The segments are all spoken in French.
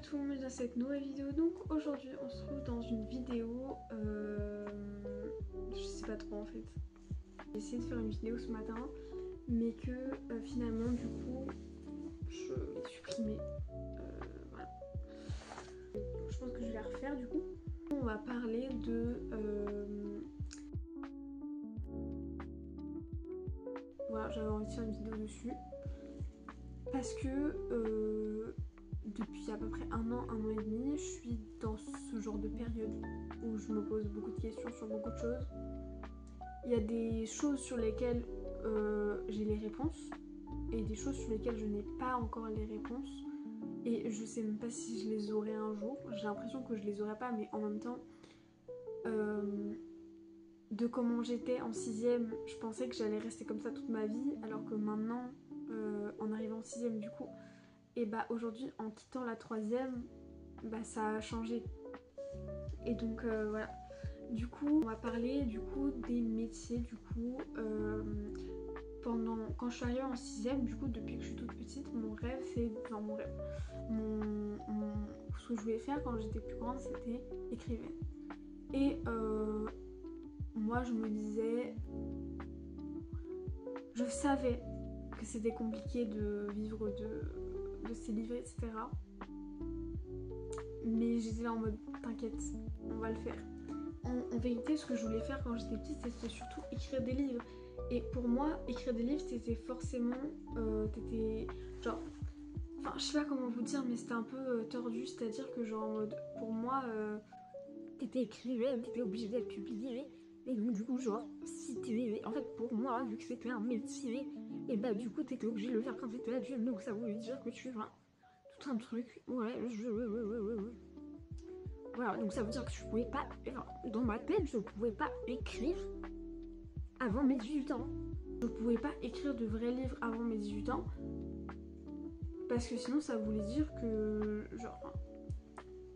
tout le monde dans cette nouvelle vidéo. Donc aujourd'hui on se trouve dans une vidéo, je sais pas trop en fait. J'ai essayé de faire une vidéo ce matin mais que finalement du coup je l'ai supprimée. Voilà. Je pense que je vais la refaire du coup. On va parler de voilà, j'avais envie de faire une vidéo dessus parce que depuis à peu près un an et demi, je suis dans ce genre de période où je me pose beaucoup de questions sur beaucoup de choses. Il y a des choses sur lesquelles j'ai les réponses et des choses sur lesquelles je n'ai pas encore les réponses. Et je sais même pas si je les aurai un jour. J'ai l'impression que je les aurai pas, mais en même temps, de comment j'étais en 6ème, je pensais que j'allais rester comme ça toute ma vie, alors que maintenant, en arrivant en 6ème du coup, et bah aujourd'hui en quittant la 3ème, bah ça a changé. Et donc voilà. Du coup, on va parler du coup des métiers du coup. Quand je suis arrivée en 6ème, du coup depuis que je suis toute petite, mon rêve c'est. Enfin mon rêve. Ce que je voulais faire quand j'étais plus grande c'était écrivaine. Et moi je me disais. Je savais que c'était compliqué de vivre de ces livres, etc. Mais j'étais là en mode t'inquiète, on va le faire. En vérité, ce que je voulais faire quand j'étais petite, c'était surtout écrire des livres. Et pour moi, écrire des livres, c'était forcément... t'étais genre... Enfin, je sais pas comment vous dire, mais c'était un peu tordu. C'est-à-dire que genre en mode... Pour moi... T'étais écrivaine, t'étais obligée d'être publiée. Et donc du coup, genre, si t'es... En fait, pour moi, vu que c'était un métier, et bah du coup, t'étais obligée de le faire quand t'étais adulte. Donc ça voulait dire que tu... Enfin, tout un truc. Ouais. Voilà, donc ça veut dire que je pouvais pas... Enfin, dans ma tête, je pouvais pas écrire avant mes 18 ans. Je pouvais pas écrire de vrais livres avant mes 18 ans. Parce que sinon, ça voulait dire que... Genre...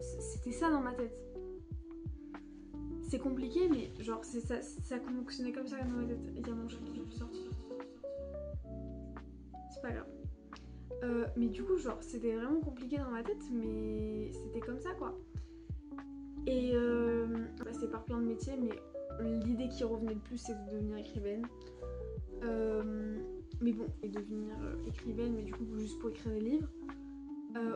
C'était ça dans ma tête. C'est compliqué, mais genre, ça fonctionnait comme ça dans ma tête. Il y a mon chat qui est sorti. C'est pas grave. Mais du coup, genre, c'était vraiment compliqué dans ma tête, mais c'était comme ça, quoi. Et c'est par plein de métiers, mais l'idée qui revenait le plus, c'était de devenir écrivaine. Mais bon, et devenir écrivaine, mais du coup, juste pour écrire des livres.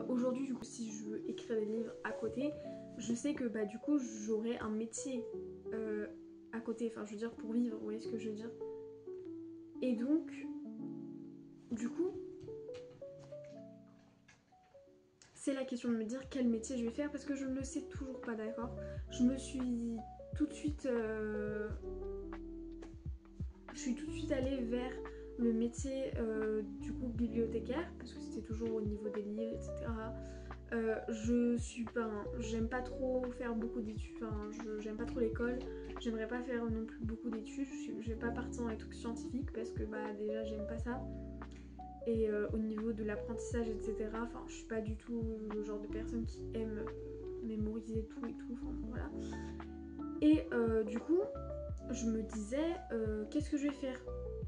Aujourd'hui, du coup, si je veux écrire des livres à côté, je sais que bah du coup, j'aurai un métier à côté. Enfin, je veux dire, pour vivre, vous voyez ce que je veux dire. Et donc, du coup, c'est la question de me dire quel métier je vais faire parce que je ne le sais toujours pas, d'accord. Je me suis tout de suite... Je suis tout de suite allée vers le métier du coup bibliothécaire parce que c'était toujours au niveau des livres, etc. Je suis pas... J'aime pas trop faire beaucoup d'études, enfin j'aime pas trop l'école. J'aimerais pas faire non plus beaucoup d'études. Je vais pas partir dans les trucs scientifiques parce que bah déjà j'aime pas ça. Et au niveau de l'apprentissage, etc. Enfin, je suis pas du tout le genre de personne qui aime mémoriser tout et tout. Enfin, voilà. Et du coup, je me disais, qu'est-ce que je vais faire?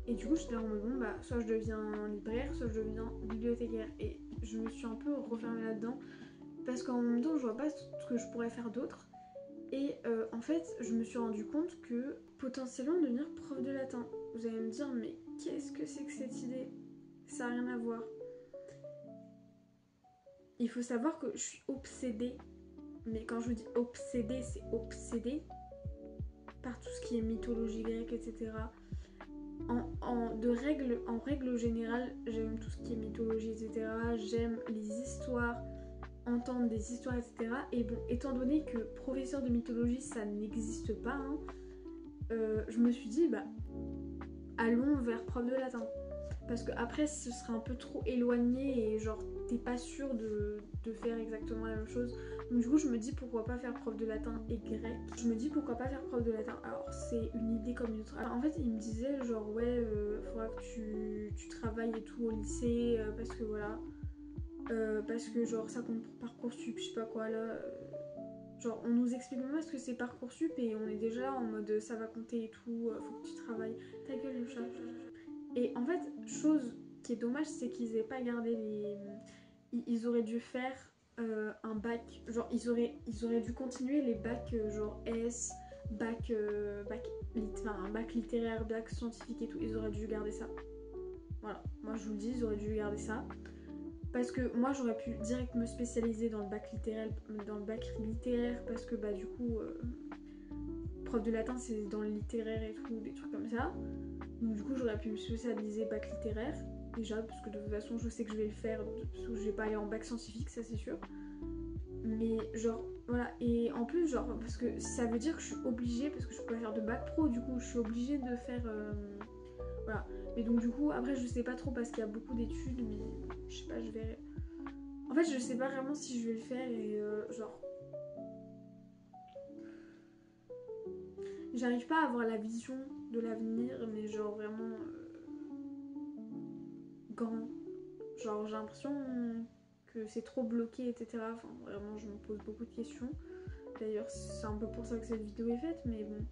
Et du coup, j'étais en mode, bon, bah, soit je deviens libraire, soit je deviens bibliothécaire. Et je me suis un peu refermée là-dedans parce qu'en même temps, je vois pas ce que je pourrais faire d'autre. Et en fait, je me suis rendu compte que potentiellement devenir prof de latin. Vous allez me dire, mais qu'est-ce que c'est que cette idée? Ça n'a rien à voir. Il faut savoir que je suis obsédée, mais quand je vous dis obsédée, c'est obsédée par tout ce qui est mythologie grecque, etc. En règle générale, j'aime tout ce qui est mythologie, etc. J'aime les histoires, entendre des histoires, etc. Et bon, étant donné que professeur de mythologie, ça n'existe pas, hein, je me suis dit, bah, allons vers prof de latin. Parce que après ce serait un peu trop éloigné et genre t'es pas sûr de faire exactement la même chose. Donc du coup je me dis pourquoi pas faire prof de latin et grec. Je me dis pourquoi pas faire prof de latin. Alors c'est une idée comme une autre. Alors, en fait il me disait genre ouais faudra que tu travailles et tout au lycée parce que voilà. Parce que genre ça compte pour Parcoursup, je sais pas quoi là. Genre on nous explique même pas ce que c'est Parcoursup et on est déjà en mode ça va compter et tout, faut que tu travailles. Ta gueule le chat. Et en fait, chose qui est dommage, c'est qu'ils aient pas gardé les... Ils auraient dû faire un bac, genre ils auraient dû continuer les bacs genre S, un bac littéraire, bac scientifique et tout, ils auraient dû garder ça. Voilà, moi je vous le dis, ils auraient dû garder ça. Parce que moi j'aurais pu direct me spécialiser dans le bac littéraire parce que bah du coup prof de latin c'est dans le littéraire et tout, des trucs comme ça. Donc du coup j'aurais pu me spécialiser bac littéraire déjà parce que de toute façon je sais que je vais le faire parce que je vais pas aller en bac scientifique, ça c'est sûr. Mais genre voilà, et en plus genre parce que ça veut dire que je suis obligée, parce que je peux pas faire de bac pro, du coup je suis obligée de faire voilà. Mais donc du coup après je sais pas trop parce qu'il y a beaucoup d'études, mais je sais pas, je verrai. En fait je sais pas vraiment si je vais le faire et genre j'arrive pas à avoir la vision de l'avenir, mais genre vraiment grand. Genre j'ai l'impression que c'est trop bloqué, etc. Enfin vraiment je me pose beaucoup de questions. D'ailleurs c'est un peu pour ça que cette vidéo est faite, mais bon.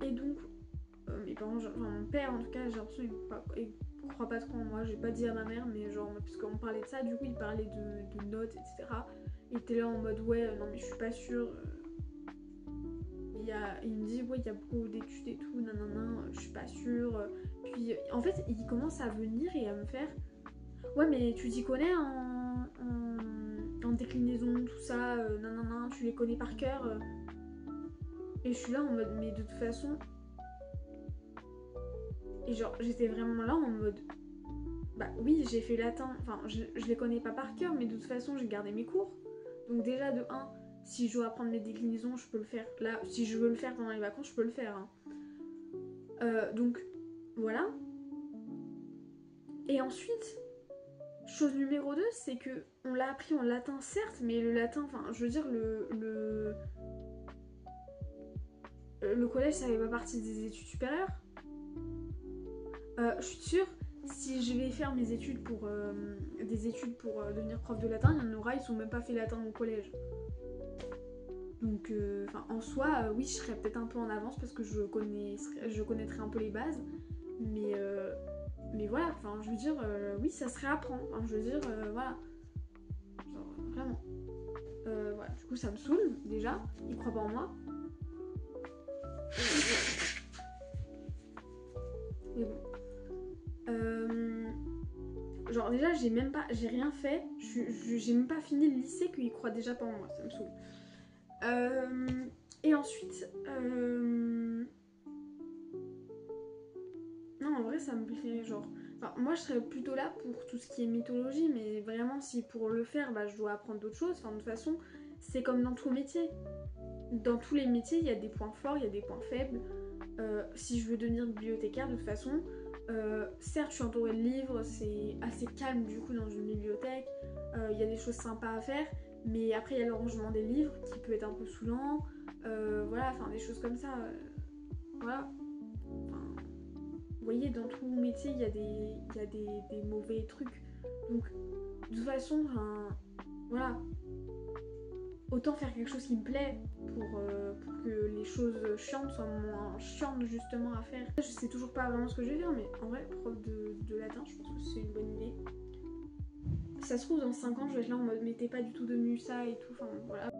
Et donc mes parents, enfin mon père en tout cas, j'ai l'impression qu'il croit pas trop en moi. J'ai pas dit à ma mère, mais genre parce qu'on parlait de ça, du coup il parlait de notes, etc. Il était là en mode ouais non mais je suis pas sûre. Il me dit ouais il y a beaucoup d'études et tout, nanana, je suis pas sûre. Puis en fait il commence à venir et à me faire ouais mais tu t'y connais en déclinaison, tout ça, nanana, tu les connais par cœur. Et je suis là en mode mais de toute façon. Et genre j'étais vraiment là en mode bah oui j'ai fait latin, enfin je les connais pas par cœur mais de toute façon j'ai gardé mes cours. Donc déjà de 1, si je dois apprendre les déclinaisons je peux le faire. Là si je veux le faire pendant les vacances je peux le faire. Donc voilà. Et ensuite, chose numéro 2, c'est que on l'a appris en latin certes, mais le latin, enfin je veux dire le collège ça fait pas partie des études supérieures. Je suis sûre, si je vais faire mes études des études pour devenir prof de latin, il y en aura, ils sont même pas fait latin au collège. Donc en soi, oui, je serais peut-être un peu en avance parce que je connaîtrais un peu les bases, mais voilà, enfin je veux dire, oui, ça serait à apprendre. Enfin, je veux dire, voilà, genre, vraiment. Voilà, du coup, ça me saoule déjà. Ils croient pas en moi. Mais bon. Genre déjà j'ai rien fait, j'ai même pas fini le lycée qu'ils croient déjà pas en moi, ça me saoule. Et ensuite, non en vrai ça me plaît genre, enfin, moi je serais plutôt là pour tout ce qui est mythologie, mais vraiment si pour le faire bah, je dois apprendre d'autres choses, enfin de toute façon c'est comme dans tout métier. Dans tous les métiers il y a des points forts, il y a des points faibles. Si je veux devenir bibliothécaire de toute façon, certes je suis entourée de livres, c'est assez calme du coup dans une bibliothèque, il y a des choses sympas à faire, mais après il y a le rangement des livres qui peut être un peu saoulant, voilà, enfin des choses comme ça, voilà. Enfin, vous voyez, dans tout métier il y a des mauvais trucs, donc de toute façon, voilà. Autant faire quelque chose qui me plaît pour que les choses chiantes soient moins chiantes justement à faire. Je sais toujours pas vraiment ce que je vais faire, mais en vrai, prof de latin, je pense que c'est une bonne idée. Ça se trouve, dans 5 ans, je vais être là en mode mais t'es pas du tout devenu ça et tout, enfin voilà.